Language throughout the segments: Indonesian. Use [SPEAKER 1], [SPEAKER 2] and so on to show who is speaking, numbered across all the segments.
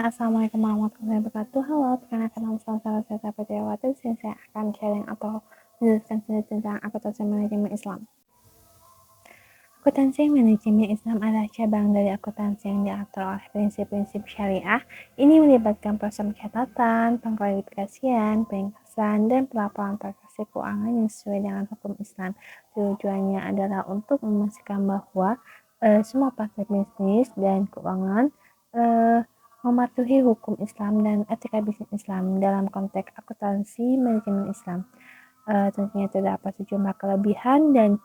[SPEAKER 1] Assalamualaikum warahmatullahi wabarakatuh. Halo, perkenalkan nama saya Seta Petriawati. Saya akan sharing atau menjelaskan sedikit tentang akuntansi manajemen Islam. Akuntansi manajemen Islam adalah cabang dari akuntansi yang diatur oleh prinsip-prinsip syariah. Ini melibatkan proses pencatatan, pengklarifikasian, peringkasan, dan pelaporan transaksi keuangan yang sesuai dengan hukum Islam. Tujuannya adalah untuk memastikan bahwa semua praktek bisnis dan keuangan mematuhi hukum Islam dan etika bisnis Islam dalam konteks akuntansi manajemen Islam. Tentunya terdapat sejumlah kelebihan dan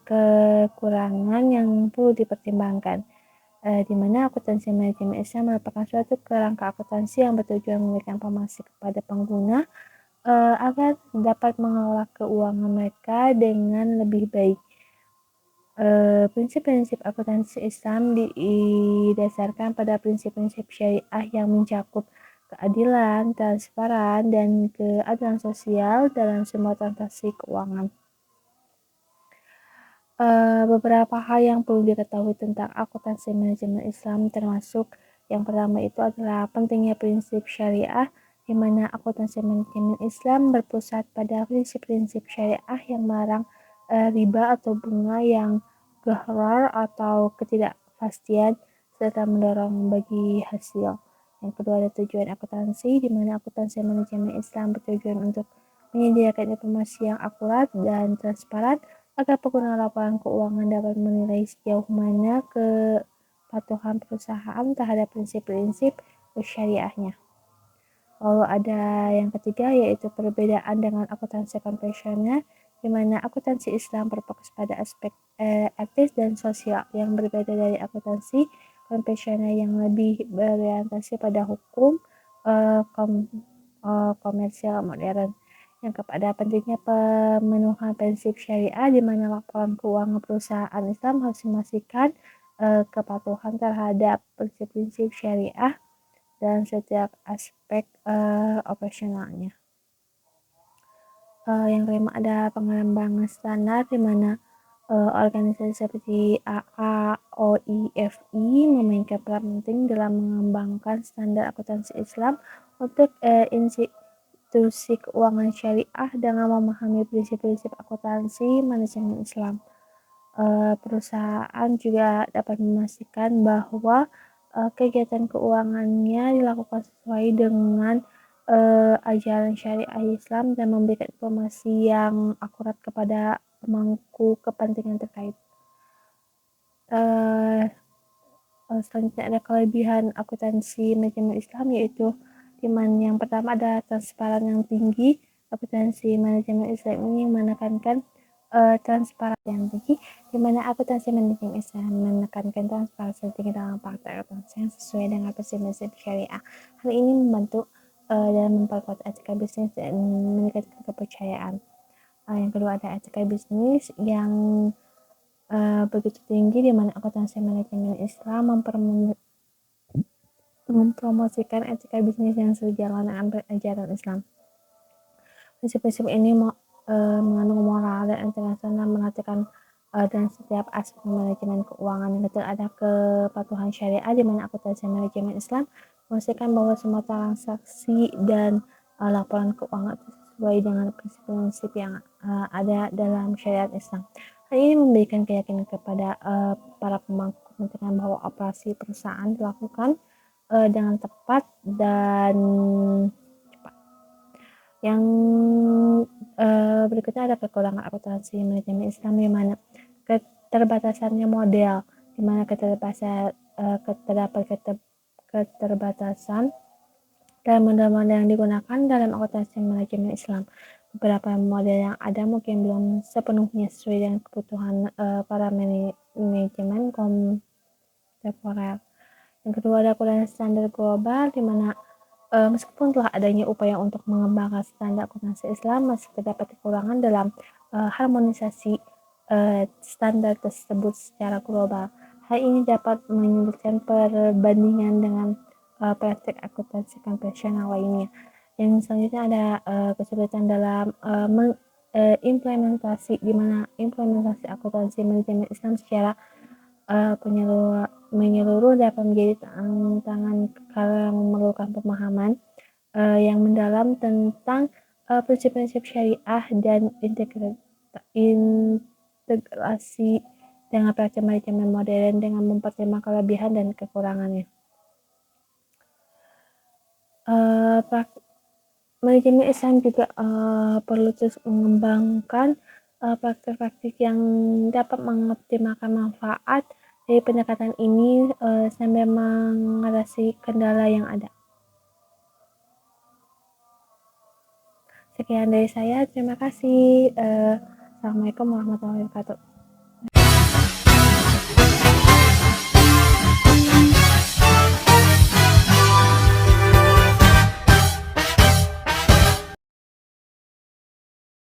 [SPEAKER 1] kekurangan yang perlu dipertimbangkan, di mana akuntansi manajemen Islam merupakan suatu kerangka akuntansi yang bertujuan memberikan informasi kepada pengguna agar dapat mengelola keuangan mereka dengan lebih baik. Prinsip-prinsip akuntansi Islam didasarkan pada prinsip-prinsip syariah yang mencakup keadilan, transparan, dan keadilan sosial dalam semua transaksi keuangan. Beberapa hal yang perlu diketahui tentang akuntansi manajemen Islam termasuk yang pertama itu adalah pentingnya prinsip syariah, di mana akuntansi manajemen Islam berpusat pada prinsip-prinsip syariah yang melarang riba atau bunga yang gharar atau ketidakpastian serta mendorong bagi hasil. Yang kedua ada tujuan akuntansi, di mana akuntansi manajemen Islam bertujuan untuk menyediakan informasi yang akurat dan transparan agar pengguna laporan keuangan dapat menilai sejauh mana kepatuhan perusahaan terhadap prinsip-prinsip syariahnya. Lalu ada yang ketiga yaitu perbedaan dengan akuntansi konvensional, di mana akuntansi Islam berfokus pada aspek etis dan sosial yang berbeda dari akuntansi konvensional yang lebih berorientasi pada hukum komersial modern. Yang kepada pentingnya pemenuhan prinsip syariah, di mana laporan keuangan perusahaan Islam harus memastikan kepatuhan terhadap prinsip-prinsip syariah dan setiap aspek operasionalnya. Yang kelima ada pengembangan standar, di mana organisasi seperti AA, OIFI memainkan peran penting dalam mengembangkan standar akuntansi Islam untuk institusi keuangan syariah dengan memahami prinsip-prinsip akuntansi manajemen Islam. Perusahaan juga dapat memastikan bahwa kegiatan keuangannya dilakukan sesuai dengan ajaran syariah Islam dan memberikan informasi yang akurat kepada pemangku kepentingan terkait. Selanjutnya ada kelebihan akuntansi manajemen Islam, yaitu di mana yang pertama ada transparan yang tinggi. Akuntansi manajemen Islam ini menekankan transparansi yang tinggi, di mana akuntansi manajemen Islam menekankan transparansi tinggi dalam praktek akuntansi yang sesuai dengan prinsip-prinsip syariah. Hal ini membantu dalam memperkuat etika bisnis dan meningkatkan kepercayaan. Yang kedua ada etika bisnis yang begitu tinggi, di mana akuntansi manajemen Islam mempromosikan etika bisnis yang sejalan dengan ajaran Islam. Prinsip-prinsip ini mengandung moral dan internasional, mengartikan dan setiap aspek manajemen keuangan. Yang ketiga ada kepatuhan syariah, di mana akuntansi manajemen Islam memastikan bahwa semua transaksi dan laporan keuangan sesuai dengan prinsip-prinsip yang ada dalam syariat Islam. Hal ini memberikan keyakinan kepada para pemangku kepentingan bahwa operasi perusahaan dilakukan dengan tepat dan cepat. Yang berikutnya ada kekurangan akuntansi manajemen Islam, di mana keterbatasannya model, di mana keterbatasan dalam model-model yang digunakan dalam akuntansi manajemen Islam. Beberapa model yang ada mungkin belum sepenuhnya sesuai dengan kebutuhan para manajemen kontemporer. Yang kedua ada kekurangan standar global, di mana meskipun telah adanya upaya untuk mengembangkan standar akuntansi Islam, masih terdapat kekurangan dalam harmonisasi standar tersebut secara global. Hal ini dapat menyulitkan perbandingan dengan praktik akuntansi konvensional lainnya. Yang selanjutnya ada kesulitan dalam implementasi, di mana implementasi akuntansi manajemen Islam secara menyeluruh dapat menjadi tantangan kalau memerlukan pemahaman yang mendalam tentang prinsip-prinsip syariah dan integrasi dengan praktik manajemen modern dengan mempertimbangkan kelebihan dan kekurangannya. Manajemen Islam juga perlu terus mengembangkan praktik-praktik yang dapat mengoptimalkan manfaat dari pendekatan ini sambil mengatasi kendala yang ada. Sekian dari saya, terima kasih. Assalamualaikum warahmatullahi wabarakatuh.